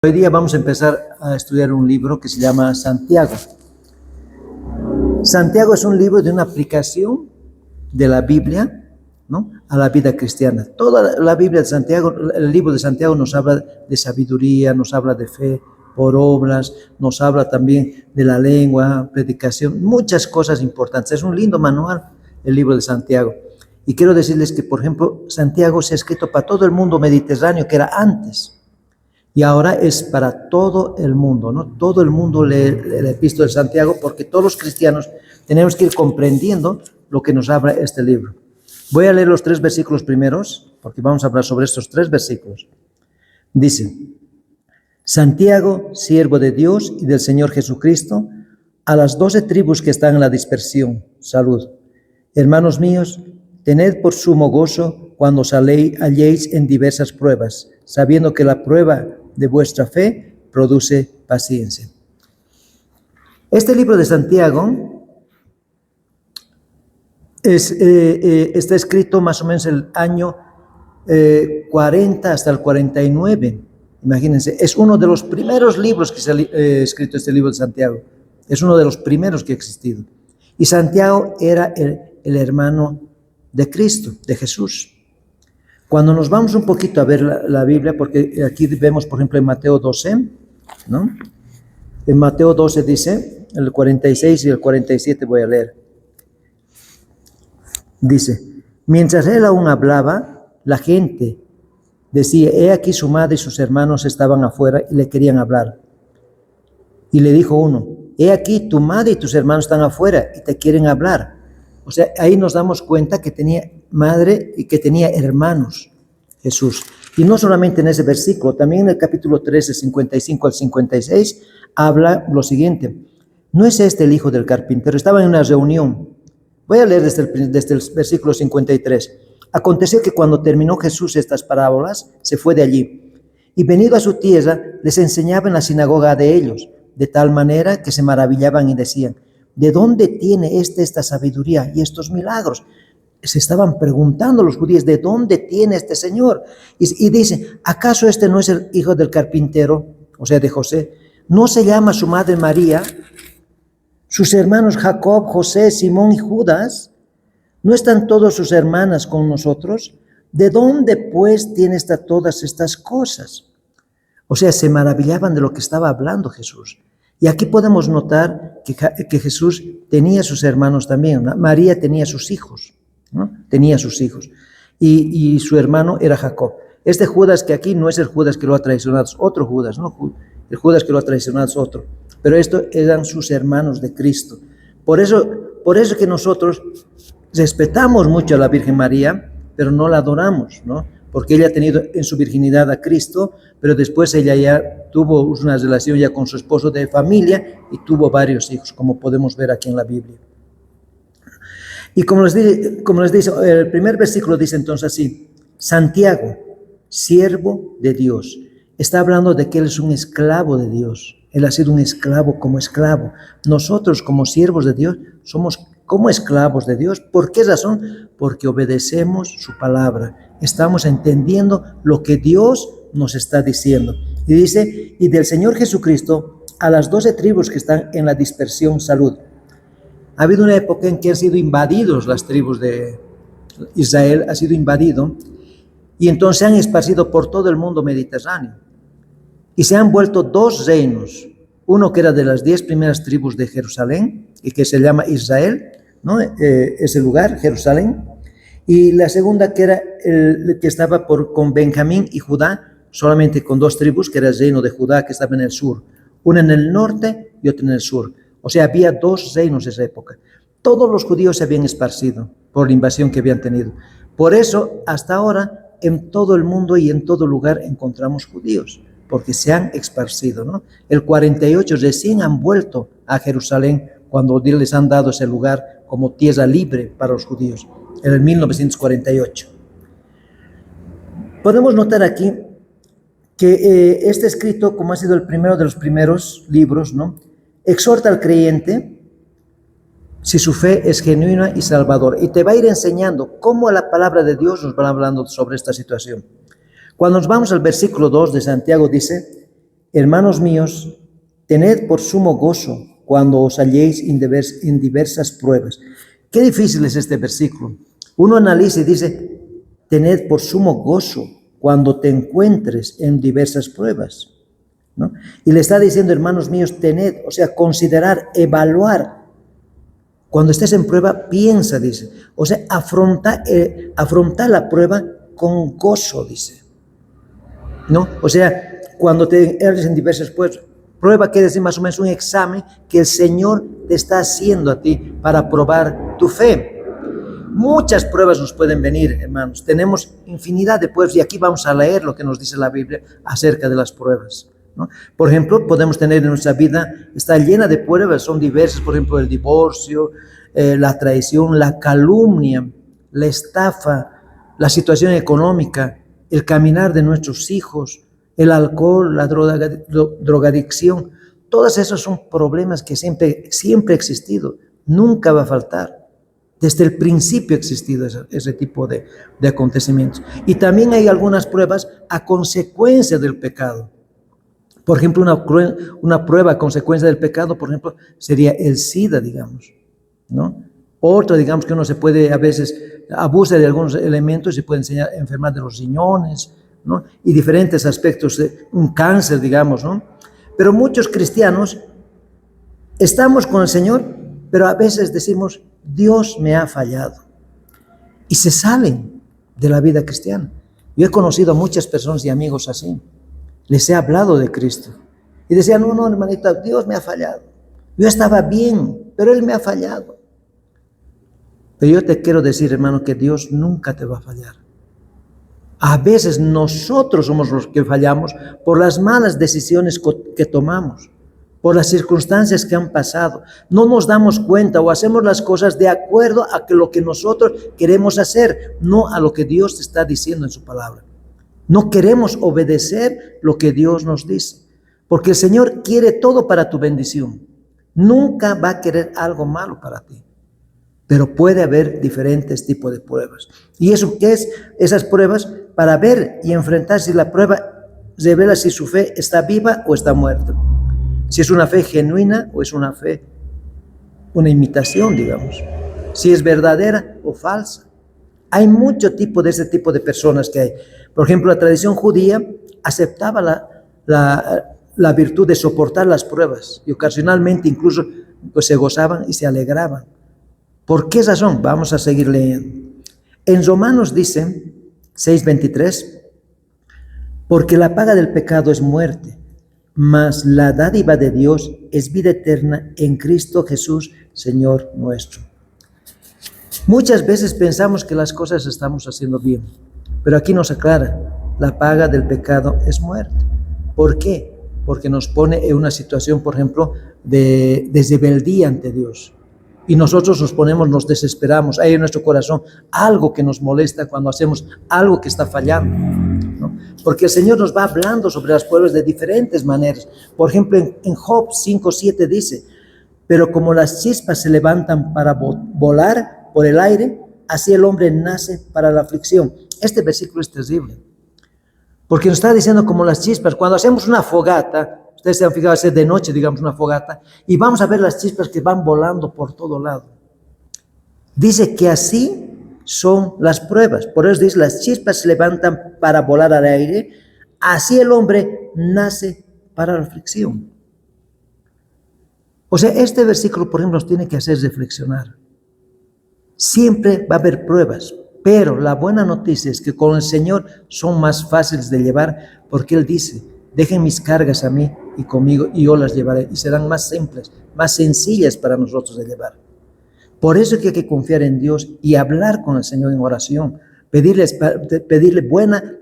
Hoy día vamos a empezar a estudiar un libro que se llama Santiago. Santiago es un libro de una aplicación de la Biblia, ¿no?, a la vida cristiana. Toda la Biblia de Santiago, el libro de Santiago nos habla de sabiduría, nos habla de fe por obras, nos habla también de la lengua, predicación, muchas cosas importantes. Es un lindo manual el libro de Santiago. Y quiero decirles que, por ejemplo, Santiago se ha escrito para todo el mundo mediterráneo, que era antes. Y ahora es para todo el mundo, ¿no? Todo el mundo lee el epístola de Santiago porque todos los cristianos tenemos que ir comprendiendo lo que nos habla este libro. Voy a leer los 3 versículos primeros porque vamos a hablar sobre estos 3 versículos. Dice: Santiago, siervo de Dios y del Señor Jesucristo, a las 12 tribus que están en la dispersión, salud. Hermanos míos, tened por sumo gozo cuando os halléis en diversas pruebas, sabiendo que la prueba de vuestra fe produce paciencia. Este libro de Santiago está escrito más o menos el año 40 hasta el 49. Imagínense, es uno de los primeros libros que se ha escrito, este libro de Santiago. Es uno de los primeros que ha existido. Y Santiago era el hermano de Cristo, de Jesús. Cuando nos vamos un poquito a ver la Biblia, porque aquí vemos, por ejemplo, en Mateo 12, ¿no? En Mateo 12 dice, el 46 y el 47 voy a leer. Dice: mientras él aún hablaba, la gente decía, he aquí su madre y sus hermanos estaban afuera y le querían hablar. Y le dijo uno, he aquí tu madre y tus hermanos están afuera y te quieren hablar. O sea, ahí nos damos cuenta que tenía madre y que tenía hermanos, Jesús. Y no solamente en ese versículo, también en el capítulo 13, 55 al 56, habla lo siguiente: ¿no es este el hijo del carpintero? Estaba en una reunión. Voy a leer desde el versículo 53. Aconteció que cuando terminó Jesús estas parábolas, se fue de allí. Y venido a su tierra, les enseñaba en la sinagoga de ellos, de tal manera que se maravillaban y decían, ¿de dónde tiene esta sabiduría y estos milagros? Se estaban preguntando los judíos, ¿de dónde tiene este Señor? Y dicen, ¿acaso este no es el hijo del carpintero? O sea, de José. ¿No se llama su madre María? ¿Sus hermanos Jacob, José, Simón y Judas? ¿No están todas sus hermanas con nosotros? ¿De dónde pues tiene todas estas cosas? O sea, se maravillaban de lo que estaba hablando Jesús. Y aquí podemos notar que Jesús tenía sus hermanos también, ¿no? María tenía sus hijos, ¿no? Tenía sus hijos. Y su hermano era Jacob. Este Judas que aquí no es el Judas que lo ha traicionado, es otro Judas, ¿no? El Judas que lo ha traicionado es otro. Pero estos eran sus hermanos de Cristo. Por eso que nosotros respetamos mucho a la Virgen María, pero no la adoramos, ¿no? Porque ella ha tenido en su virginidad a Cristo, pero después ella ya tuvo una relación ya con su esposo de familia y tuvo varios hijos, como podemos ver aquí en la Biblia. Y como les dice, el primer versículo dice entonces así: Santiago, siervo de Dios. Está hablando de que él es un esclavo de Dios. Él ha sido un esclavo como esclavo. Nosotros como siervos de Dios somos como esclavos de Dios. ¿Por qué razón? Porque obedecemos su palabra. Estamos entendiendo lo que Dios nos está diciendo. Y dice, y del Señor Jesucristo a las 12 tribus que están en la dispersión, salud. Ha habido una época en que han sido invadidos las tribus de Israel, ha sido invadido, y entonces se han esparcido por todo el mundo mediterráneo. Y se han vuelto 2 reinos. Uno que era de las 10 primeras tribus de Jerusalén, y que se llama Israel, ¿no? Ese lugar, Jerusalén. Y la segunda que era el que estaba con Benjamín y Judá, solamente con 2 tribus, que era el reino de Judá que estaba en el sur. Una en el norte y otra en el sur. O sea, había 2 reinos en esa época. Todos los judíos se habían esparcido por la invasión que habían tenido. Por eso, hasta ahora, en todo el mundo y en todo lugar encontramos judíos, porque se han esparcido, ¿no? El 48 recién han vuelto a Jerusalén cuando les han dado ese lugar como tierra libre para los judíos, en el 1948. Podemos notar aquí que este escrito, como ha sido el primero de los primeros libros, ¿no?, exhorta al creyente si su fe es genuina y salvadora, y te va a ir enseñando cómo la palabra de Dios nos va hablando sobre esta situación. Cuando nos vamos al versículo 2 de Santiago dice, hermanos míos, tened por sumo gozo cuando os halléis en diversas pruebas. Qué difícil es este versículo. Uno analiza y dice, tened por sumo gozo cuando te encuentres en diversas pruebas, ¿no? Y le está diciendo, hermanos míos, tened, o sea, considerar, evaluar. Cuando estés en prueba, piensa, dice. O sea, afronta la prueba con gozo, dice, ¿no? O sea, cuando te halles en diversas pruebas, prueba quiere decir más o menos un examen que el Señor te está haciendo a ti para probar tu fe. Muchas pruebas nos pueden venir, hermanos. Tenemos infinidad de pruebas y aquí vamos a leer lo que nos dice la Biblia acerca de las pruebas, ¿no? Por ejemplo, podemos tener en nuestra vida, está llena de pruebas, son diversas, por ejemplo, el divorcio, la traición, la calumnia, la estafa, la situación económica, el caminar de nuestros hijos, el alcohol, la drogadicción. Todos esos son problemas que siempre ha existido, nunca va a faltar. Desde el principio ha existido ese tipo de acontecimientos. Y también hay algunas pruebas a consecuencia del pecado. Por ejemplo, una prueba a consecuencia del pecado, por ejemplo, sería el SIDA, digamos, ¿no? Otra, digamos, que uno se puede, a veces, abusa de algunos elementos y se puede enfermar de los riñones, ¿no? Y diferentes aspectos de un cáncer, digamos, ¿no? Pero muchos cristianos estamos con el Señor, pero a veces decimos, Dios me ha fallado. Y se salen de la vida cristiana. Yo he conocido a muchas personas y amigos así. Les he hablado de Cristo. Y decían, no, hermanita, Dios me ha fallado. Yo estaba bien, pero Él me ha fallado. Pero yo te quiero decir, hermano, que Dios nunca te va a fallar. A veces nosotros somos los que fallamos por las malas decisiones que tomamos, por las circunstancias que han pasado. No nos damos cuenta o hacemos las cosas de acuerdo a lo que nosotros queremos hacer, no a lo que Dios te está diciendo en su palabra. No queremos obedecer lo que Dios nos dice, porque el Señor quiere todo para tu bendición. Nunca va a querer algo malo para ti, pero puede haber diferentes tipos de pruebas. ¿Y eso qué es? Esas pruebas para ver y enfrentar si la prueba revela si su fe está viva o está muerta. Si es una fe genuina o es una fe, una imitación, digamos. Si es verdadera o falsa. Hay mucho tipo de ese tipo de personas que hay. Por ejemplo, la tradición judía aceptaba la virtud de soportar las pruebas y ocasionalmente incluso pues, se gozaban y se alegraban. ¿Por qué razón? Vamos a seguir leyendo. En Romanos dice 6:23, porque la paga del pecado es muerte, mas la dádiva de Dios es vida eterna en Cristo Jesús, Señor nuestro. Muchas veces pensamos que las cosas estamos haciendo bien, pero aquí nos aclara, la paga del pecado es muerte. ¿Por qué? Porque nos pone en una situación, por ejemplo, de rebeldía ante Dios. Y nosotros nos desesperamos, hay en nuestro corazón algo que nos molesta cuando hacemos algo que está fallando, ¿no? Porque el Señor nos va hablando sobre las pruebas de diferentes maneras. Por ejemplo, en Job 5:7 dice, pero como las chispas se levantan para volar por el aire, así el hombre nace para la aflicción. Este versículo es terrible, porque nos está diciendo como las chispas, cuando hacemos una fogata, ustedes se han fijado, hacer de noche, digamos, una fogata, y vamos a ver las chispas que van volando por todo lado. Dice que así son las pruebas. Por eso dice, las chispas se levantan para volar al aire, así el hombre nace para la aflicción. O sea, este versículo, por ejemplo, nos tiene que hacer reflexionar. Siempre va a haber pruebas, pero la buena noticia es que con el Señor son más fáciles de llevar, porque Él dice, dejen mis cargas a mí y conmigo y yo las llevaré, y serán más simples, más sencillas para nosotros de llevar. Por eso es que hay que confiar en Dios y hablar con el Señor en oración, pedirle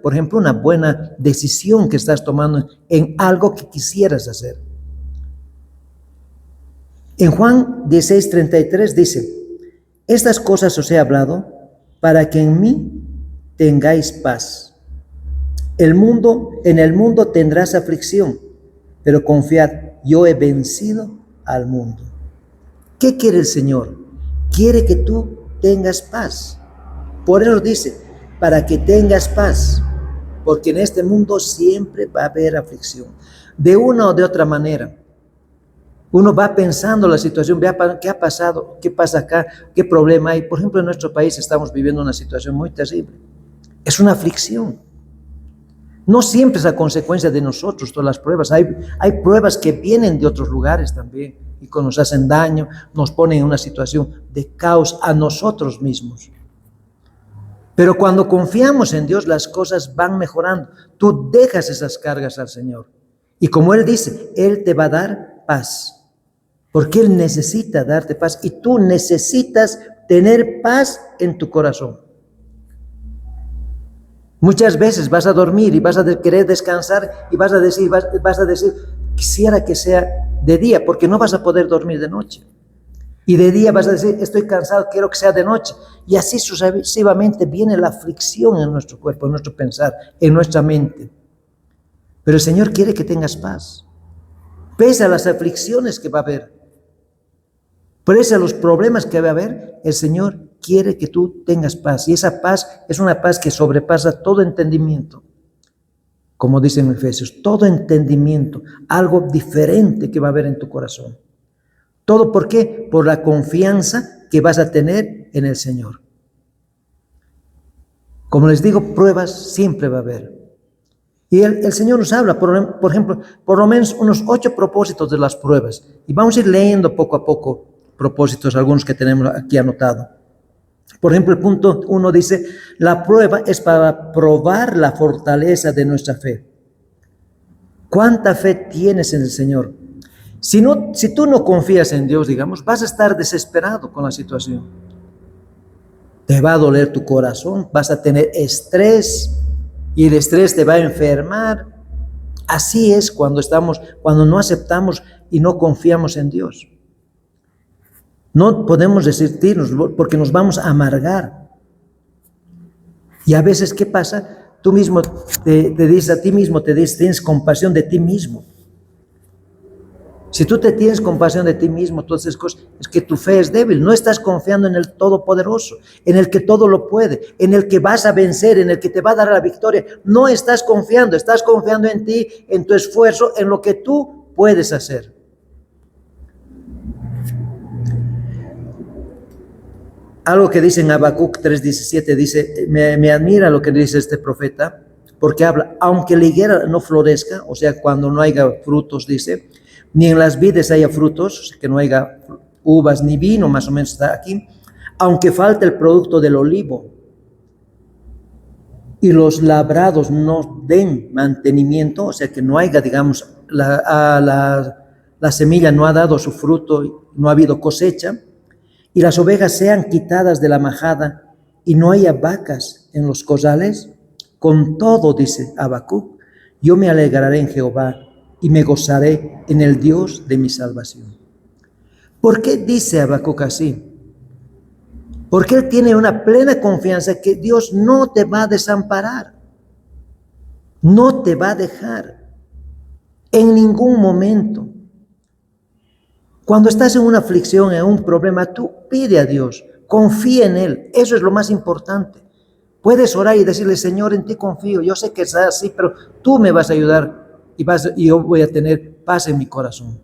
por ejemplo, una buena decisión que estás tomando en algo que quisieras hacer. En Juan 16:33 dice, estas cosas os he hablado para que en mí tengáis paz. En el mundo tendrás aflicción, pero confiad, yo he vencido al mundo. ¿Qué quiere el Señor? Quiere que tú tengas paz. Por eso dice, para que tengas paz, porque en este mundo siempre va a haber aflicción. de una o de otra manera. Uno va pensando la situación, vea qué ha pasado, qué pasa acá, qué problema hay. Por ejemplo, en nuestro país estamos viviendo una situación muy terrible. Es una aflicción. No siempre es a consecuencia de nosotros todas las pruebas. Hay pruebas que vienen de otros lugares también y que nos hacen daño, nos ponen en una situación de caos a nosotros mismos. Pero cuando confiamos en Dios, las cosas van mejorando. Tú dejas esas cargas al Señor. Y como Él dice, Él te va a dar paz. Porque Él necesita darte paz y tú necesitas tener paz en tu corazón. Muchas veces vas a dormir y vas a querer descansar y vas a decir, quisiera que sea de día, porque no vas a poder dormir de noche. Y de día vas a decir, estoy cansado, quiero que sea de noche. Y así sucesivamente viene la aflicción en nuestro cuerpo, en nuestro pensar, en nuestra mente. Pero el Señor quiere que tengas paz. Pese a las aflicciones que va a haber, pese a los problemas que va a haber, el Señor quiere que tú tengas paz. Y esa paz es una paz que sobrepasa todo entendimiento. Como dice en Efesios, todo entendimiento, algo diferente que va a haber en tu corazón. ¿Todo por qué? Por la confianza que vas a tener en el Señor. Como les digo, pruebas siempre va a haber. Y el Señor nos habla, por ejemplo, por lo menos unos 8 propósitos de las pruebas. Y vamos a ir leyendo poco a poco propósitos, algunos que tenemos aquí anotados. Por ejemplo, el punto 1 dice, la prueba es para probar la fortaleza de nuestra fe. ¿Cuánta fe tienes en el Señor? Si tú no confías en Dios, digamos, vas a estar desesperado con la situación. Te va a doler tu corazón, vas a tener estrés y el estrés te va a enfermar. Así es cuando no aceptamos y no confiamos en Dios. No podemos resistirnos porque nos vamos a amargar. Y a veces, ¿qué pasa? Tú mismo te dices a ti mismo, tienes compasión de ti mismo. Si tú te tienes compasión de ti mismo, todas esas cosas, es que tu fe es débil. No estás confiando en el Todopoderoso, en el que todo lo puede, en el que vas a vencer, en el que te va a dar la victoria. No estás confiando en ti, en tu esfuerzo, en lo que tú puedes hacer. Algo que dice en Habacuc 3:17, dice, me admira lo que dice este profeta, porque habla, aunque la higuera no florezca, o sea, cuando no haya frutos, dice, ni en las vides haya frutos, o sea, que no haya uvas ni vino, más o menos está aquí, aunque falte el producto del olivo y los labrados no den mantenimiento, o sea, que no haya, digamos, la semilla no ha dado su fruto, no ha habido cosecha, y las ovejas sean quitadas de la majada y no haya vacas en los corrales, con todo, dice Habacuc, yo me alegraré en Jehová y me gozaré en el Dios de mi salvación. ¿Por qué dice Habacuc así? Porque él tiene una plena confianza que Dios no te va a desamparar, no te va a dejar en ningún momento. Cuando estás en una aflicción, en un problema, tú pide a Dios, confía en Él, eso es lo más importante. Puedes orar y decirle, Señor, en ti confío, yo sé que es así, pero tú me vas a ayudar y yo voy a tener paz en mi corazón.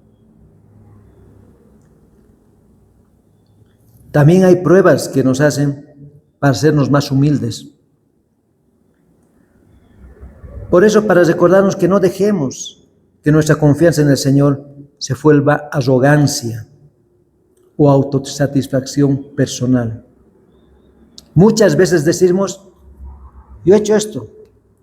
También hay pruebas que nos hacen para hacernos más humildes. Por eso, para recordarnos que no dejemos que nuestra confianza en el Señor se vuelva arrogancia o autosatisfacción personal. Muchas veces decimos, yo he hecho esto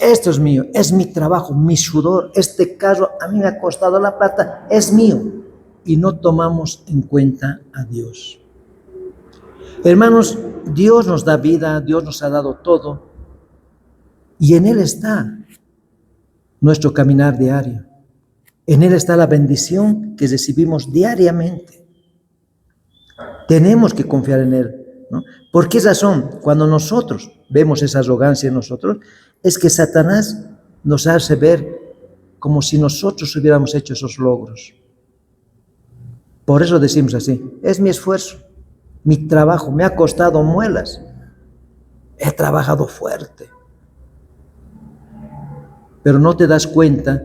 es mío, es mi trabajo, mi sudor, este carro a mí me ha costado la plata, es mío. Y no tomamos en cuenta a Dios. Hermanos, Dios nos da vida, Dios nos ha dado todo, y en Él está nuestro caminar diario. En Él está la bendición que recibimos diariamente. Tenemos que confiar en Él, ¿no? ¿Por qué razón? Cuando nosotros vemos esa arrogancia en nosotros, es que Satanás nos hace ver como si nosotros hubiéramos hecho esos logros. Por eso decimos así, es mi esfuerzo, mi trabajo, me ha costado muelas, he trabajado fuerte. Pero no te das cuenta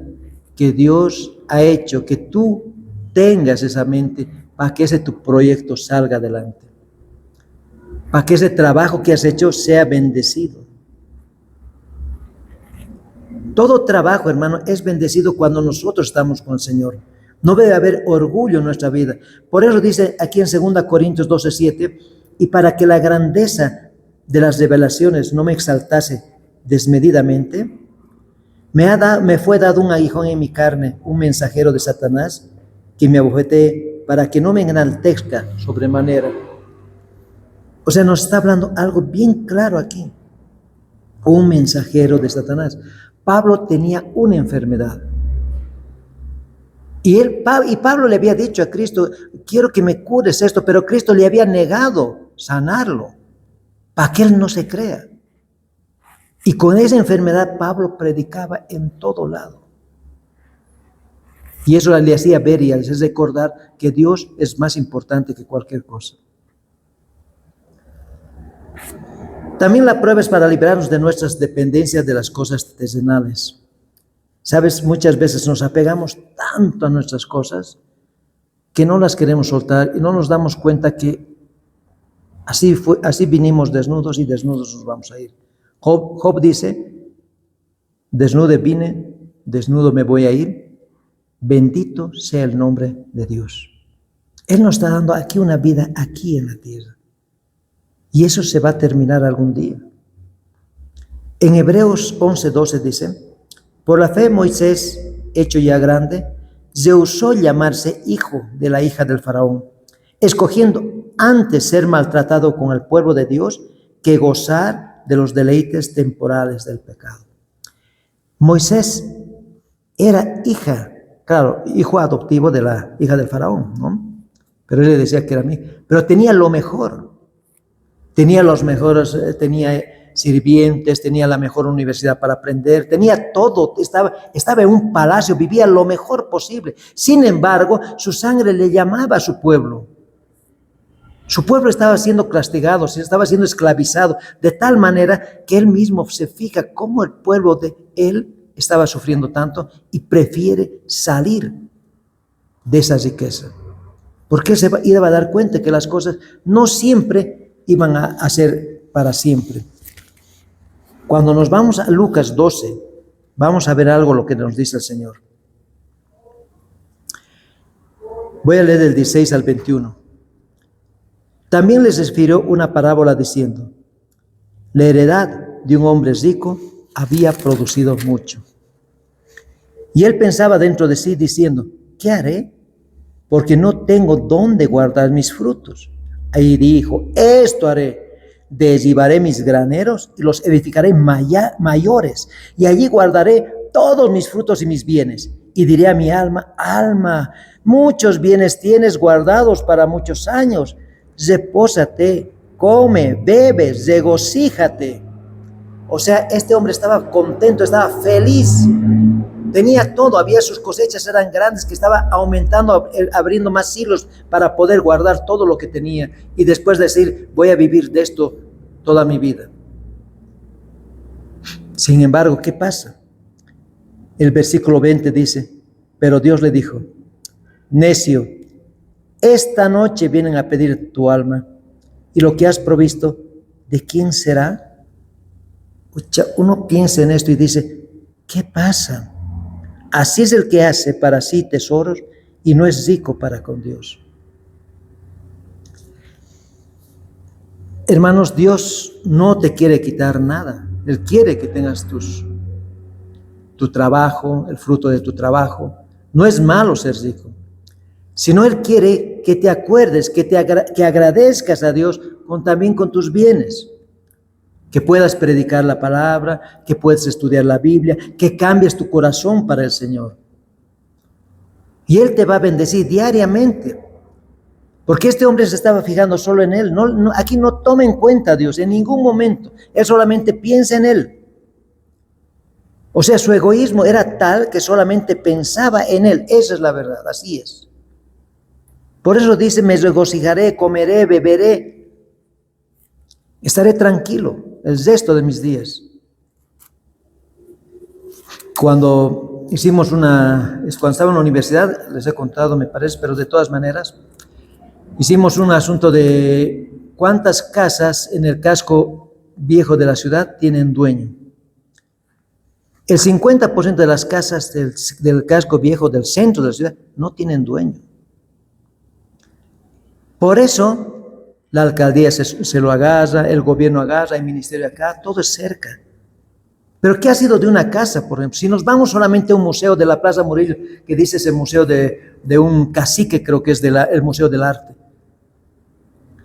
que Dios ha hecho que tú tengas esa mente para que ese tu proyecto salga adelante, para que ese trabajo que has hecho sea bendecido. Todo trabajo, hermano, es bendecido cuando nosotros estamos con el Señor. No debe haber orgullo en nuestra vida. Por eso dice aquí en 2 Corintios 12:7, y para que la grandeza de las revelaciones no me exaltase desmedidamente, me fue dado un aguijón en mi carne, un mensajero de Satanás, que me abofetee para que no me enaltezca sobremanera. O sea, nos está hablando algo bien claro aquí. Un mensajero de Satanás. Pablo tenía una enfermedad. Y Pablo le había dicho a Cristo, quiero que me cures esto, pero Cristo le había negado sanarlo, para que él no se crea. Y con esa enfermedad Pablo predicaba en todo lado. Y eso le hacía ver y le hacía recordar que Dios es más importante que cualquier cosa. También la prueba es para librarnos de nuestras dependencias de las cosas terrenales. Sabes, muchas veces nos apegamos tanto a nuestras cosas que no las queremos soltar y no nos damos cuenta que así vinimos desnudos y desnudos nos vamos a ir. Job dice, desnudo vine, desnudo me voy a ir, bendito sea el nombre de Dios. Él nos está dando aquí una vida aquí en la tierra. Y eso se va a terminar algún día. En Hebreos 11:12 dice, por la fe Moisés, hecho ya grande, rehusó llamarse hijo de la hija del faraón, escogiendo antes ser maltratado con el pueblo de Dios que gozar de los deleites temporales del pecado. Moisés era hijo adoptivo de la hija del faraón, ¿no? Pero él le decía que era mío. Pero tenía lo mejor. Tenía los mejores, tenía sirvientes, tenía la mejor universidad para aprender, tenía todo, estaba en un palacio, vivía lo mejor posible. Sin embargo, su sangre le llamaba a su pueblo. Su pueblo estaba siendo castigado, se estaba siendo esclavizado, de tal manera que él mismo se fija cómo el pueblo de él estaba sufriendo tanto y prefiere salir de esa riqueza. Porque él se iba a dar cuenta que las cosas no siempre iban a ser para siempre. Cuando nos vamos a Lucas 12, vamos a ver algo lo que nos dice el Señor. Voy a leer del 16 al 21. También les refirió una parábola diciendo, la heredad de un hombre rico había producido mucho. Y él pensaba dentro de sí diciendo, ¿qué haré? Porque no tengo dónde guardar mis frutos. Ahí dijo, esto haré, derribaré mis graneros y los edificaré mayores, y allí guardaré todos mis frutos y mis bienes. Y diré a mi alma, alma, muchos bienes tienes guardados para muchos años, repósate, come, bebe, regocíjate. O sea, este hombre estaba contento, estaba feliz. Tenía todo, había sus cosechas, eran grandes, que estaba aumentando, abriendo más hilos para poder guardar todo lo que tenía. Y después decir, voy a vivir de esto toda mi vida. Sin embargo, ¿qué pasa? El versículo 20 dice, pero Dios le dijo, necio, esta noche vienen a pedir tu alma, y lo que has provisto, ¿de quién será? Uno piensa en esto y dice, ¿qué pasa? Así es el que hace para sí tesoros y no es rico para con Dios. Hermanos, Dios no te quiere quitar nada. Él quiere que tengas tu trabajo, el fruto de tu trabajo. No es malo ser rico, sino Él quiere que te acuerdes, que agradezcas a Dios también con tus bienes. Que puedas predicar la palabra, que puedas estudiar la Biblia, que cambies tu corazón para el Señor. Y Él te va a bendecir diariamente. Porque este hombre se estaba fijando solo en Él. Aquí no toma en cuenta a Dios en ningún momento. Él solamente piensa en Él. O sea, su egoísmo era tal que solamente pensaba en Él. Esa es la verdad, así es. Por eso dice, me regocijaré, comeré, beberé. Estaré tranquilo el resto de mis días. Cuando cuando estaba en la universidad, les he contado, me parece, pero de todas maneras, hicimos un asunto de cuántas casas en el casco viejo de la ciudad tienen dueño. El 50% de las casas del casco viejo del centro de la ciudad no tienen dueño. Por eso la alcaldía se lo agarra, el gobierno agarra, el ministerio acá, todo es cerca. Pero ¿qué ha sido de una casa, por ejemplo? Si nos vamos solamente a un museo de la Plaza Murillo, que dice ese museo de un cacique, creo que es el Museo del Arte.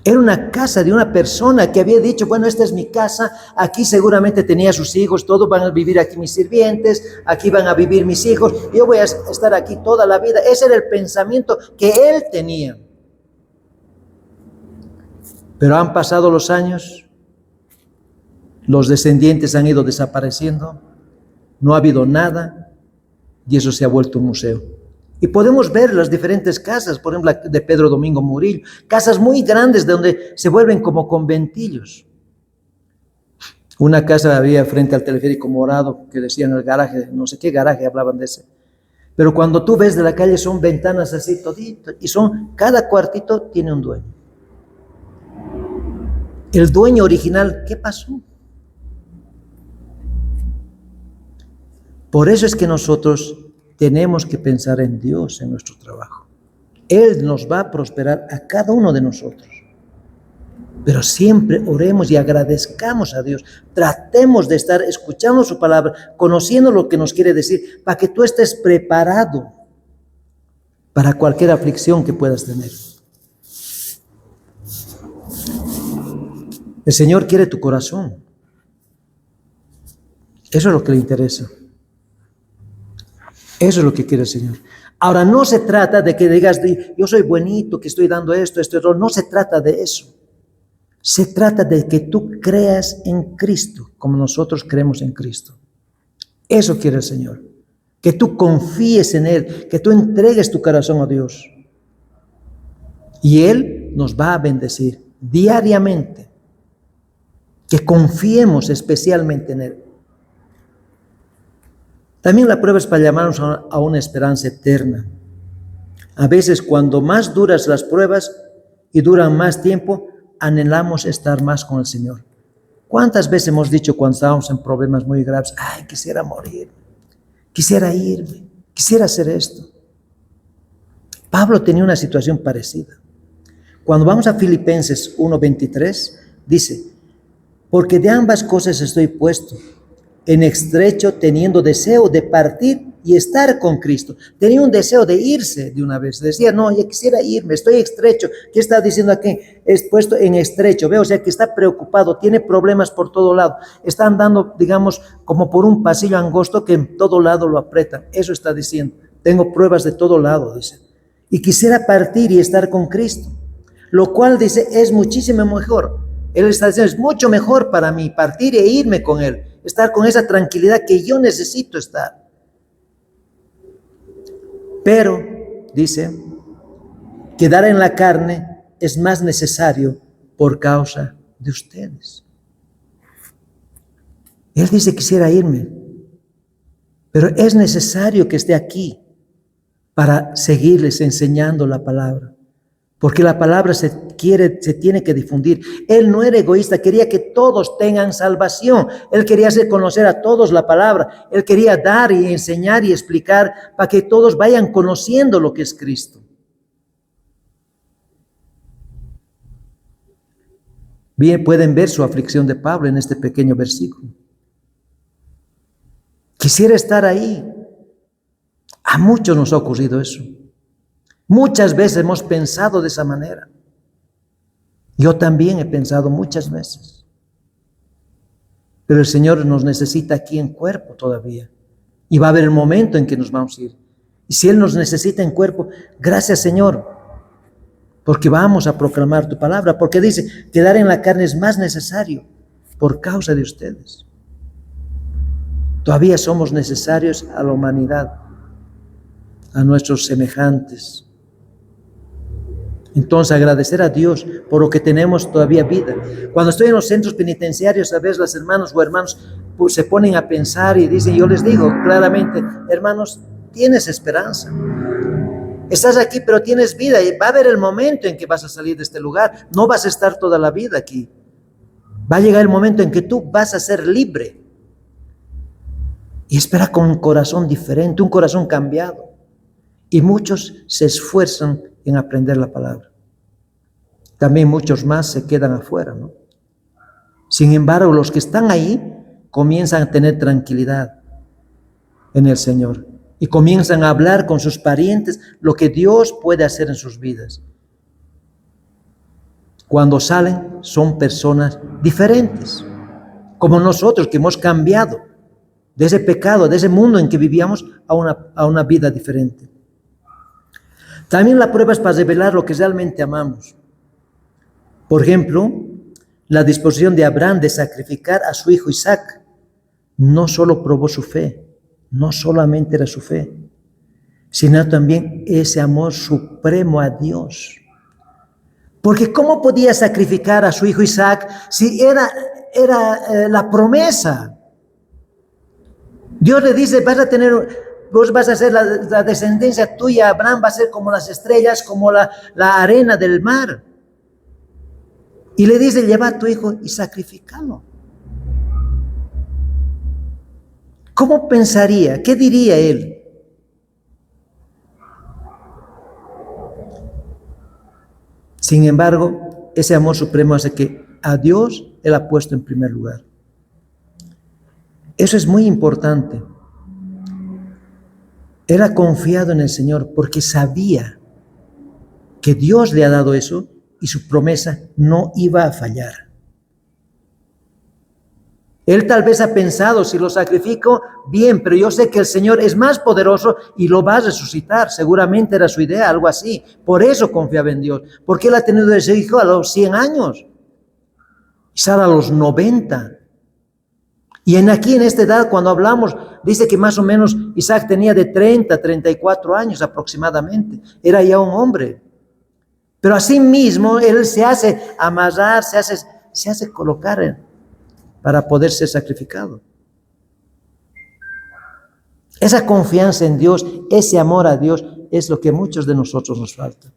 Era una casa de una persona que había dicho, bueno, esta es mi casa, aquí seguramente tenía sus hijos, todos van a vivir aquí mis sirvientes, aquí van a vivir mis hijos, yo voy a estar aquí toda la vida. Ese era el pensamiento que él tenía. Pero han pasado los años, los descendientes han ido desapareciendo, no ha habido nada y eso se ha vuelto un museo. Y podemos ver las diferentes casas, por ejemplo, la de Pedro Domingo Murillo, casas muy grandes donde se vuelven como conventillos. Una casa había frente al teleférico morado que decían el garaje, no sé qué garaje hablaban de ese. Pero cuando tú ves de la calle son ventanas así todito y cada cuartito tiene un dueño. El dueño original, ¿qué pasó? Por eso es que nosotros tenemos que pensar en Dios en nuestro trabajo. Él nos va a prosperar a cada uno de nosotros. Pero siempre oremos y agradezcamos a Dios. Tratemos de estar escuchando su palabra, conociendo lo que nos quiere decir, para que tú estés preparado para cualquier aflicción que puedas tener. El Señor quiere tu corazón. Eso es lo que le interesa. Eso es lo que quiere el Señor. Ahora, no se trata de que digas, yo soy buenito, que estoy dando esto. No se trata de eso. Se trata de que tú creas en Cristo, como nosotros creemos en Cristo. Eso quiere el Señor. Que tú confíes en Él, que tú entregues tu corazón a Dios. Y Él nos va a bendecir diariamente. Que confiemos especialmente en Él. También la prueba es para llamarnos a una esperanza eterna. A veces cuando más duras las pruebas y duran más tiempo, anhelamos estar más con el Señor. ¿Cuántas veces hemos dicho cuando estábamos en problemas muy graves, ay, quisiera morir, quisiera irme, quisiera hacer esto? Pablo tenía una situación parecida. Cuando vamos a Filipenses 1:23, dice, porque de ambas cosas estoy puesto, en estrecho, teniendo deseo de partir y estar con Cristo. Tenía un deseo de irse de una vez. Decía, no, ya quisiera irme, estoy estrecho. ¿Qué está diciendo aquí? Es puesto en estrecho. Veo, o sea, que está preocupado, tiene problemas por todo lado. Está andando, digamos, como por un pasillo angosto que en todo lado lo apretan. Eso está diciendo. Tengo pruebas de todo lado, dice. Y quisiera partir y estar con Cristo. Lo cual, dice, es muchísimo mejor. Él está diciendo, es mucho mejor para mí partir e irme con Él. Estar con esa tranquilidad que yo necesito estar. Pero, dice, quedar en la carne es más necesario por causa de ustedes. Él dice, quisiera irme, pero es necesario que esté aquí para seguirles enseñando la palabra. Porque la palabra se tiene que difundir. Él no era egoísta, quería que todos tengan salvación. Él quería hacer conocer a todos la palabra. Él quería dar y enseñar y explicar para que todos vayan conociendo lo que es Cristo. Bien, pueden ver su aflicción de Pablo en este pequeño versículo. Quisiera estar ahí. A muchos nos ha ocurrido eso. Muchas veces hemos pensado de esa manera. Yo también he pensado muchas veces. Pero el Señor nos necesita aquí en cuerpo todavía. Y va a haber el momento en que nos vamos a ir. Y si Él nos necesita en cuerpo, gracias Señor, porque vamos a proclamar tu palabra. Porque dice, quedar en la carne es más necesario por causa de ustedes. Todavía somos necesarios a la humanidad, a nuestros semejantes. Entonces, agradecer a Dios por lo que tenemos todavía vida. Cuando estoy en los centros penitenciarios, a veces las hermanas o hermanos pues, se ponen a pensar y dicen, yo les digo claramente, hermanos, tienes esperanza. Estás aquí, pero tienes vida y va a haber el momento en que vas a salir de este lugar. No vas a estar toda la vida aquí. Va a llegar el momento en que tú vas a ser libre. Y espera con un corazón diferente, un corazón cambiado. Y muchos se esfuerzan en aprender la palabra. También muchos más se quedan afuera, ¿no? Sin embargo, los que están ahí comienzan a tener tranquilidad en el Señor y comienzan a hablar con sus parientes lo que Dios puede hacer en sus vidas. Cuando salen, son personas diferentes, como nosotros que hemos cambiado de ese pecado, de ese mundo en que vivíamos a una vida diferente. También la prueba es para revelar lo que realmente amamos. Por ejemplo, la disposición de Abraham de sacrificar a su hijo Isaac no solo probó su fe, no solamente era su fe, sino también ese amor supremo a Dios. Porque ¿cómo podía sacrificar a su hijo Isaac si era la promesa? Dios le dice, vos vas a ser la descendencia tuya, Abraham va a ser como las estrellas, como la arena del mar. Y le dice, lleva a tu hijo y sacrifícalo. ¿Cómo pensaría? ¿Qué diría él? Sin embargo, ese amor supremo hace que a Dios Él ha puesto en primer lugar. Eso es muy importante. Él ha confiado en el Señor porque sabía que Dios le ha dado eso y su promesa no iba a fallar. Él tal vez ha pensado, si lo sacrifico, bien, pero yo sé que el Señor es más poderoso y lo va a resucitar. Seguramente era su idea, algo así. Por eso confiaba en Dios. Porque él ha tenido ese hijo a los 100 años. Y Sara a los 90. Y aquí en esta edad, cuando hablamos, dice que más o menos Isaac tenía de 30 a 34 años aproximadamente. Era ya un hombre. Pero así mismo, él se hace amarrar, se hace colocar para poder ser sacrificado. Esa confianza en Dios, ese amor a Dios, es lo que a muchos de nosotros nos falta.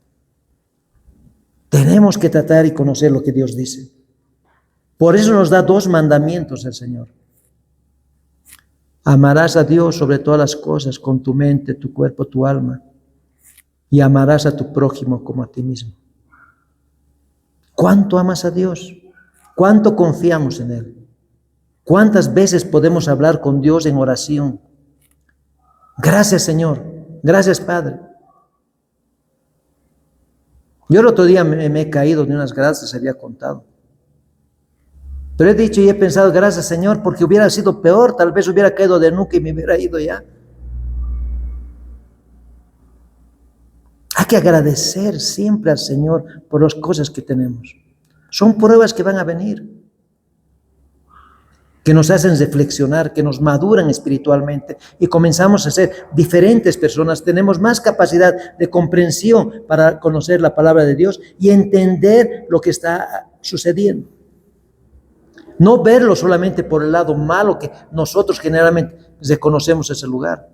Tenemos que tratar y conocer lo que Dios dice. Por eso nos da 2 mandamientos el Señor. Amarás a Dios sobre todas las cosas, con tu mente, tu cuerpo, tu alma. Y amarás a tu prójimo como a ti mismo. ¿Cuánto amas a Dios? ¿Cuánto confiamos en Él? ¿Cuántas veces podemos hablar con Dios en oración? Gracias, Señor. Gracias, Padre. Yo el otro día me he caído de unas gracias, había contado. Pero he dicho y he pensado, gracias, Señor, porque hubiera sido peor. Tal vez hubiera caído de nuca y me hubiera ido ya. Hay que agradecer siempre al Señor por las cosas que tenemos. Son pruebas que van a venir, que nos hacen reflexionar, que nos maduran espiritualmente y comenzamos a ser diferentes personas. Tenemos más capacidad de comprensión para conocer la palabra de Dios y entender lo que está sucediendo. No verlo solamente por el lado malo que nosotros generalmente reconocemos ese lugar.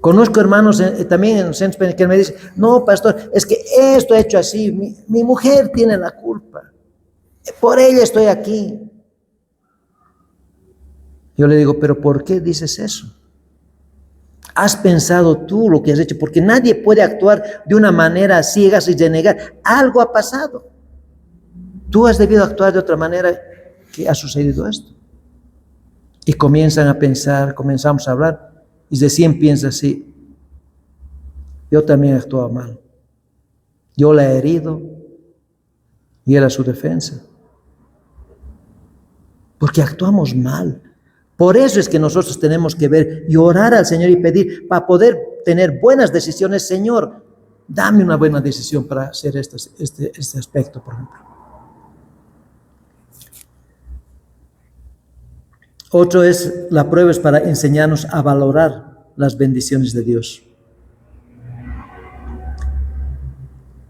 Conozco hermanos también en los centros que me dicen, no, pastor, es que esto he hecho así, mi mujer tiene la culpa. Por ella estoy aquí. Yo le digo, pero ¿por qué dices eso? ¿Has pensado tú lo que has hecho? Porque nadie puede actuar de una manera ciega y denegar. Algo ha pasado. Tú has debido actuar de otra manera que ha sucedido esto. Y comienzan a pensar, comenzamos a hablar, y recién piensa así, yo también he actuado mal. Yo la he herido y era su defensa. Porque actuamos mal. Por eso es que nosotros tenemos que ver y orar al Señor y pedir para poder tener buenas decisiones. Señor, dame una buena decisión para hacer este aspecto, por ejemplo. Otro es, la prueba es para enseñarnos a valorar las bendiciones de Dios.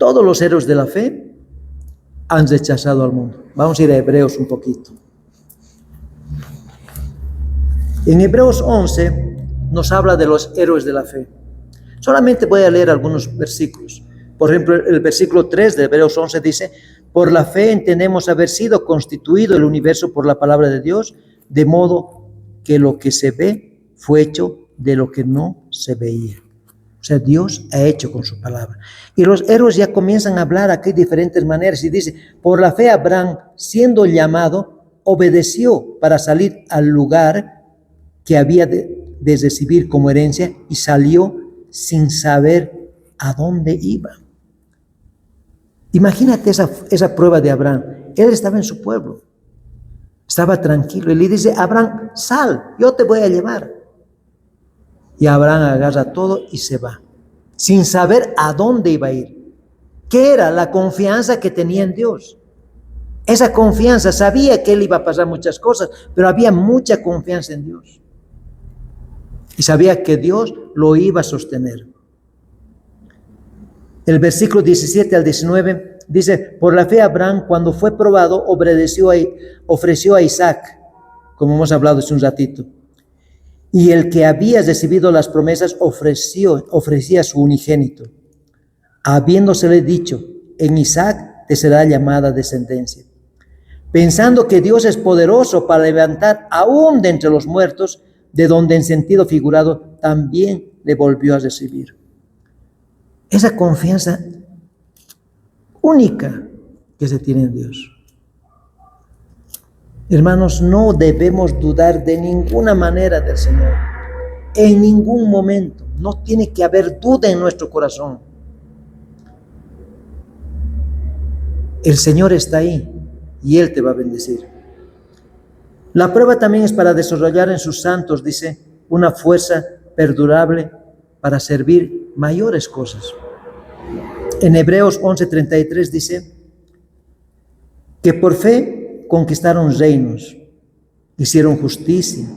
todos los héroes de la fe han rechazado al mundo. Vamos a ir a Hebreos un poquito. En Hebreos 11 nos habla de los héroes de la fe. Solamente voy a leer algunos versículos. Por ejemplo, el versículo 3 de Hebreos 11 dice: por la fe entendemos haber sido constituido el universo por la palabra de Dios, de modo que lo que se ve fue hecho de lo que no se veía. O sea, Dios ha hecho con su palabra. Y los héroes ya comienzan a hablar aquí de diferentes maneras. Y dice: por la fe Abraham, siendo llamado, obedeció para salir al lugar que había de recibir como herencia, y salió sin saber a dónde iba. Imagínate esa prueba de Abraham. Él estaba en su pueblo, estaba tranquilo, y le dice: Abraham, sal, yo te voy a llevar. Y Abraham agarra todo y se va, sin saber a dónde iba a ir. ¿Qué era? La confianza que tenía en Dios. Esa confianza, sabía que él iba a pasar muchas cosas, pero había mucha confianza en Dios. Y sabía que Dios lo iba a sostener. El versículo 17 al 19 dice: por la fe Abraham, cuando fue probado, ofreció a Isaac, como hemos hablado hace un ratito. Y el que había recibido las promesas ofrecía su unigénito, habiéndosele dicho: en Isaac te será llamada descendencia. Pensando que Dios es poderoso para levantar aún de entre los muertos, de donde en sentido figurado también le volvió a recibir. Esa confianza única que se tiene en Dios. Hermanos, no debemos dudar de ninguna manera del Señor. En ningún momento. No tiene que haber duda en nuestro corazón. El Señor está ahí y Él te va a bendecir. La prueba también es para desarrollar en sus santos, dice, una fuerza perdurable para servir mayores cosas. En Hebreos 11:33 dice que por fe conquistaron reinos, hicieron justicia,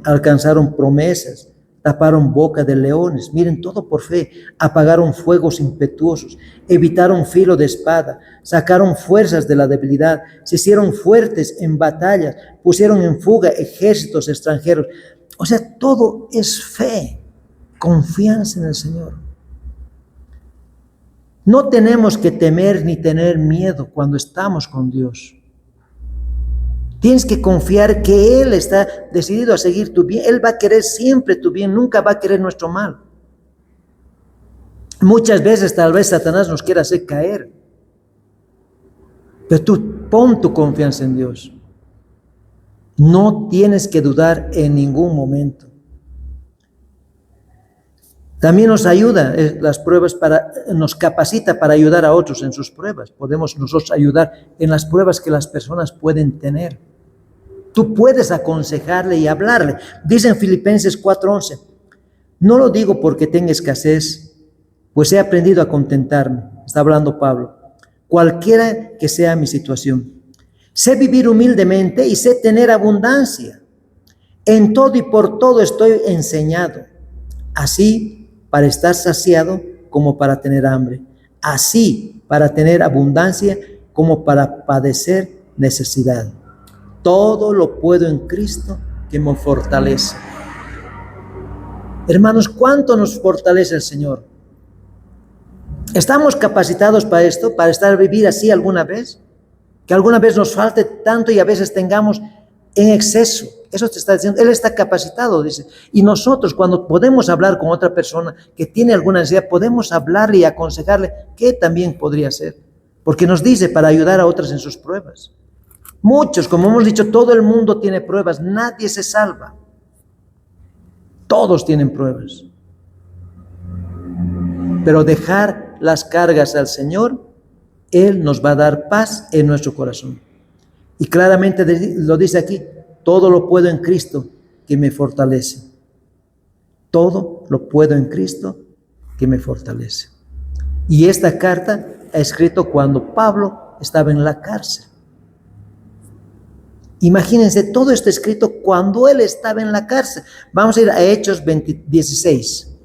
alcanzaron promesas, taparon boca de leones, miren, todo por fe, apagaron fuegos impetuosos, evitaron filo de espada, sacaron fuerzas de la debilidad, se hicieron fuertes en batallas, pusieron en fuga ejércitos extranjeros. O sea, todo es fe, confianza en el Señor. No tenemos que temer ni tener miedo cuando estamos con Dios. Tienes que confiar que Él está decidido a seguir tu bien. Él va a querer siempre tu bien, nunca va a querer nuestro mal. Muchas veces tal vez Satanás nos quiera hacer caer. Pero tú pon tu confianza en Dios. No tienes que dudar en ningún momento. También nos ayuda las pruebas, nos capacita para ayudar a otros en sus pruebas. Podemos nosotros ayudar en las pruebas que las personas pueden tener. Tú puedes aconsejarle y hablarle. Dice en Filipenses 4:11, no lo digo porque tenga escasez, pues he aprendido a contentarme. Está hablando Pablo. Cualquiera que sea mi situación. Sé vivir humildemente y sé tener abundancia. En todo y por todo estoy enseñado. Así para estar saciado como para tener hambre. Así para tener abundancia como para padecer necesidad. Todo lo puedo en Cristo que me fortalece. Hermanos, ¿cuánto nos fortalece el Señor? ¿Estamos capacitados para esto, para vivir así alguna vez? Que alguna vez nos falte tanto y a veces tengamos en exceso. Eso te está diciendo, Él está capacitado, dice. Y nosotros, cuando podemos hablar con otra persona que tiene alguna necesidad, podemos hablarle y aconsejarle qué también podría hacer. Porque nos dice para ayudar a otras en sus pruebas. Muchos, como hemos dicho, todo el mundo tiene pruebas, nadie se salva. Todos tienen pruebas. Pero dejar las cargas al Señor, Él nos va a dar paz en nuestro corazón. Y claramente lo dice aquí, todo lo puedo en Cristo que me fortalece. Todo lo puedo en Cristo que me fortalece. Y esta carta ha escrito cuando Pablo estaba en la cárcel. Imagínense, todo esto escrito cuando él estaba en la cárcel. Vamos a ir a Hechos 16.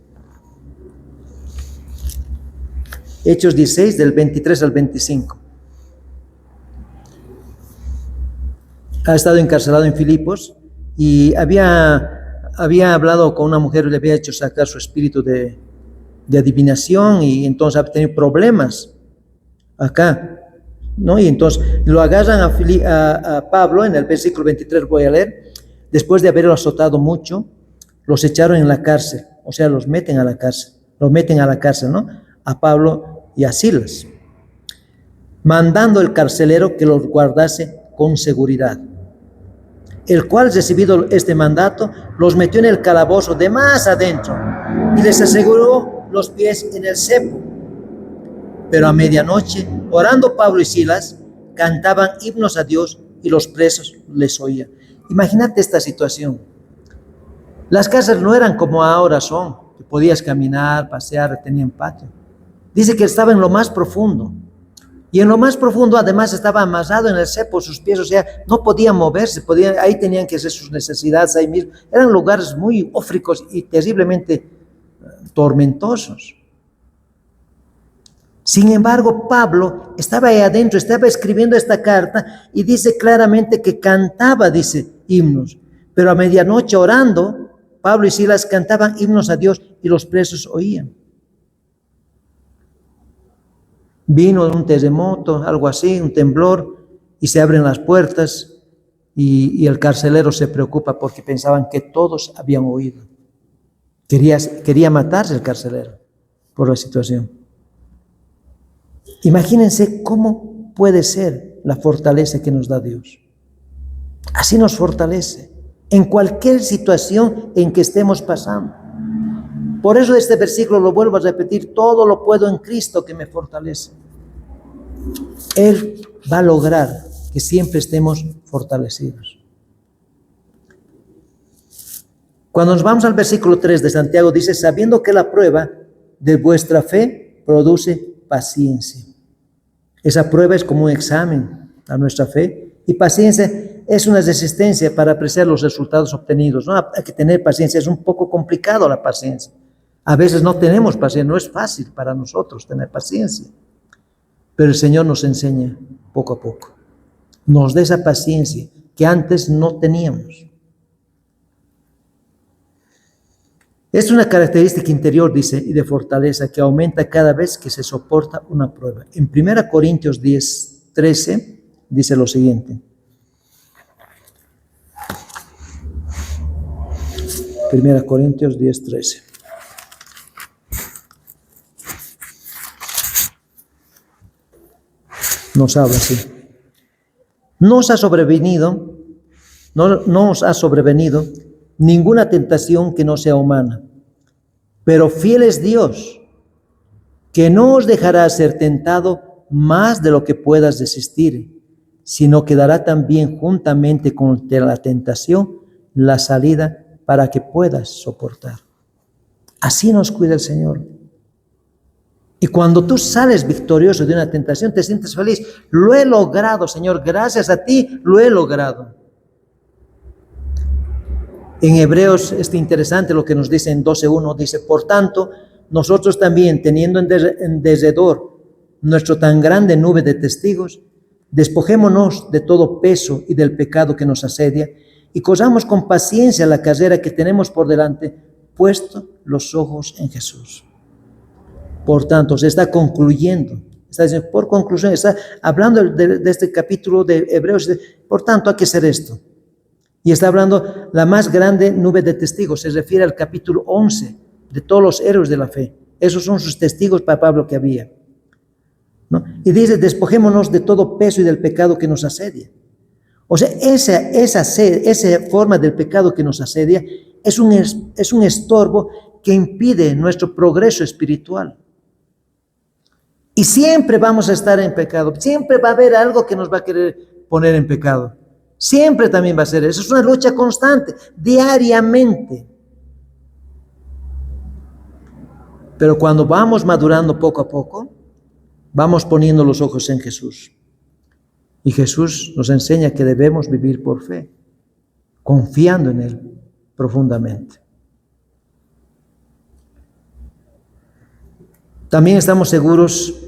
Hechos 16, del 23 al 25. Ha estado encarcelado en Filipos y había hablado con una mujer, le había hecho sacar su espíritu de adivinación, y entonces ha tenido problemas acá, ¿no? Y entonces lo agarran a Pablo en el versículo 23, voy a leer. Después de haberlo azotado mucho, los echaron en la cárcel, o sea, los meten a la cárcel, ¿no? A Pablo y a Silas, mandando el carcelero que los guardase con seguridad, el cual, recibido este mandato, los metió en el calabozo de más adentro y les aseguró los pies en el cepo. Pero a medianoche, orando Pablo y Silas, cantaban himnos a Dios y los presos les oían. Imagínate esta situación. Las casas no eran como ahora son, que podías caminar, pasear, tenían patio. Dice que estaba en lo más profundo. Y en lo más profundo además estaba amarrado en el cepo sus pies, o sea, no podían moverse, ahí tenían que hacer sus necesidades ahí mismo. Eran lugares muy ófricos y terriblemente tormentosos. Sin embargo, Pablo estaba ahí adentro, estaba escribiendo esta carta y dice claramente que cantaba, dice, himnos. Pero a medianoche orando, Pablo y Silas cantaban himnos a Dios y los presos oían. Vino un terremoto, algo así, un temblor, y se abren las puertas y el carcelero se preocupa porque pensaban que todos habían oído. Quería matarse el carcelero por la situación. Imagínense cómo puede ser la fortaleza que nos da Dios. Así nos fortalece en cualquier situación en que estemos pasando. Por eso este versículo lo vuelvo a repetir: todo lo puedo en Cristo que me fortalece. Él va a lograr que siempre estemos fortalecidos. Cuando nos vamos al versículo 3 de Santiago, dice: sabiendo que la prueba de vuestra fe produce paciencia. Esa prueba es como un examen a nuestra fe, y paciencia es una resistencia para apreciar los resultados obtenidos, ¿no? Hay que tener paciencia. Es un poco complicado la paciencia. A veces no tenemos paciencia, no es fácil para nosotros tener paciencia. Pero el Señor nos enseña poco a poco. Nos da esa paciencia que antes no teníamos. Es una característica interior, dice, y de fortaleza que aumenta cada vez que se soporta una prueba. En 1 Corintios 10, 13 dice lo siguiente. 1 Corintios 10, 13. Nos habla así: no os ha sobrevenido ninguna tentación que no sea humana, pero fiel es Dios, que no os dejará ser tentado más de lo que puedas resistir, sino que dará también juntamente con la tentación la salida para que puedas soportar. Así nos cuida el Señor. Y cuando tú sales victorioso de una tentación, te sientes feliz. Lo he logrado, Señor, gracias a ti lo he logrado. En Hebreos es interesante lo que nos dice en 12:1, dice: por tanto, nosotros también, teniendo en derredor nuestro tan grande nube de testigos, despojémonos de todo peso y del pecado que nos asedia, y corramos con paciencia la carrera que tenemos por delante, puesto los ojos en Jesús. Por tanto, se está concluyendo, está diciendo, por conclusión, está hablando de este capítulo de Hebreos, por tanto hay que hacer esto. Y está hablando la más grande nube de testigos, se refiere al capítulo 11 de todos los héroes de la fe. Esos son sus testigos para Pablo que había, ¿no? Y dice: despojémonos de todo peso y del pecado que nos asedia. O sea, esa forma del pecado que nos asedia es un estorbo que impide nuestro progreso espiritual. Y siempre vamos a estar en pecado. Siempre va a haber algo que nos va a querer poner en pecado. Siempre también va a ser eso. Es una lucha constante, diariamente. Pero cuando vamos madurando poco a poco, vamos poniendo los ojos en Jesús. Y Jesús nos enseña que debemos vivir por fe, confiando en Él profundamente. También estamos seguros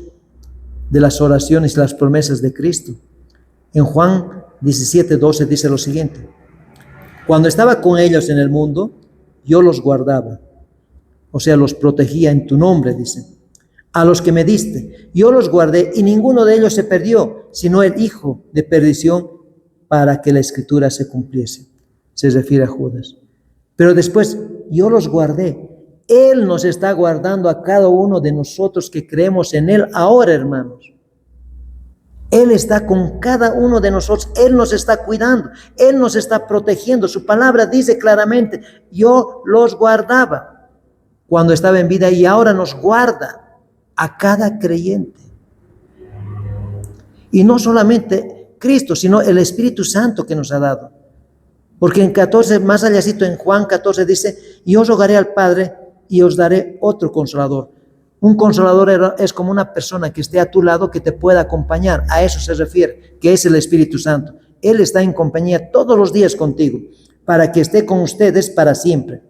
de las oraciones y las promesas de Cristo. En Juan 17:12 dice lo siguiente: cuando estaba con ellos en el mundo, yo los guardaba, o sea, los protegía en tu nombre, dice. A los que me diste, yo los guardé y ninguno de ellos se perdió, sino el hijo de perdición, para que la escritura se cumpliese. Se refiere a Judas. Pero después, yo los guardé. Él nos está guardando a cada uno de nosotros que creemos en Él ahora, hermanos. Él está con cada uno de nosotros. Él nos está cuidando. Él nos está protegiendo. Su palabra dice claramente: yo los guardaba cuando estaba en vida y ahora nos guarda a cada creyente. Y no solamente Cristo, sino el Espíritu Santo que nos ha dado. Porque en 14, más allácito en Juan 14 dice: y os rogaré al Padre y os daré otro consolador. Un consolador es como una persona que esté a tu lado, que te pueda acompañar. A eso se refiere, que es el Espíritu Santo. Él está en compañía todos los días contigo, para que esté con ustedes para siempre.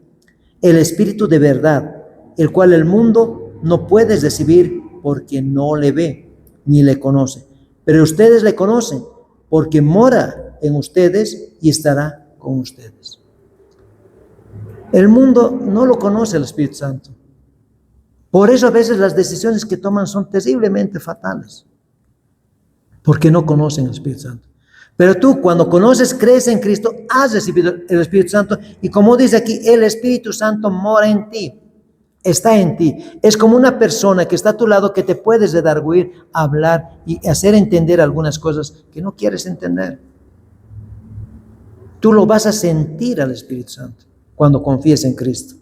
El Espíritu de verdad, el cual el mundo no puede recibir porque no le ve ni le conoce. Pero ustedes le conocen porque mora en ustedes y estará con ustedes. El mundo no lo conoce, el Espíritu Santo. Por eso a veces las decisiones que toman son terriblemente fatales, porque no conocen el Espíritu Santo. Pero tú, cuando conoces, crees en Cristo, has recibido el Espíritu Santo, y como dice aquí, el Espíritu Santo mora en ti, está en ti. Es como una persona que está a tu lado, que te puedes redarguir, hablar y hacer entender algunas cosas que no quieres entender. Tú lo vas a sentir al Espíritu Santo cuando confíes en Cristo.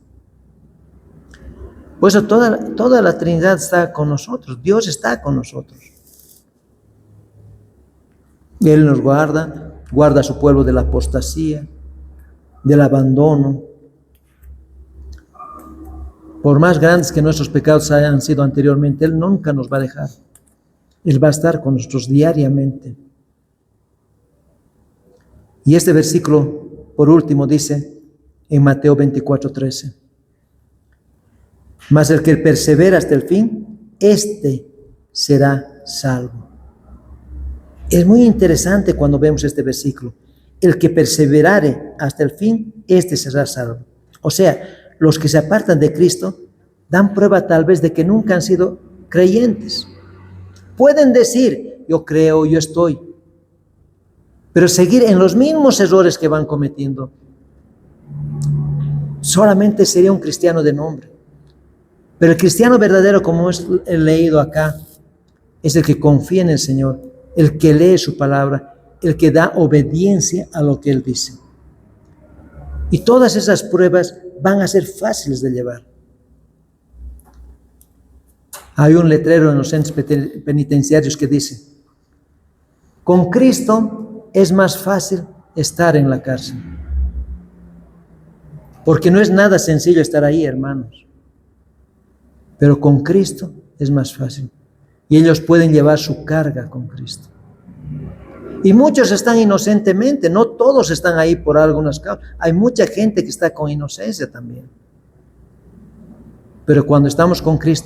Por eso toda la Trinidad está con nosotros. Dios está con nosotros. Él nos guarda a su pueblo de la apostasía, del abandono. Por más grandes que nuestros pecados hayan sido anteriormente, Él nunca nos va a dejar. Él va a estar con nosotros diariamente. Y este versículo, por último, dice en Mateo 24:13: mas el que persevera hasta el fin, este será salvo. Es muy interesante cuando vemos este versículo. El que perseverare hasta el fin, este será salvo. O sea, los que se apartan de Cristo dan prueba tal vez de que nunca han sido creyentes. Pueden decir: yo creo, yo estoy, pero seguir en los mismos errores que van cometiendo, solamente sería un cristiano de nombre. Pero el cristiano verdadero, como he leído acá, es el que confía en el Señor, el que lee su palabra, el que da obediencia a lo que Él dice. Y todas esas pruebas van a ser fáciles de llevar. Hay un letrero en los centros penitenciarios que dice: con Cristo es más fácil estar en la cárcel. Porque no es nada sencillo estar ahí, hermanos. Pero con Cristo es más fácil. Y ellos pueden llevar su carga con Cristo. Y muchos están inocentemente, no todos están ahí por algunas causas. Hay mucha gente que está con inocencia también. Pero cuando estamos con Cristo,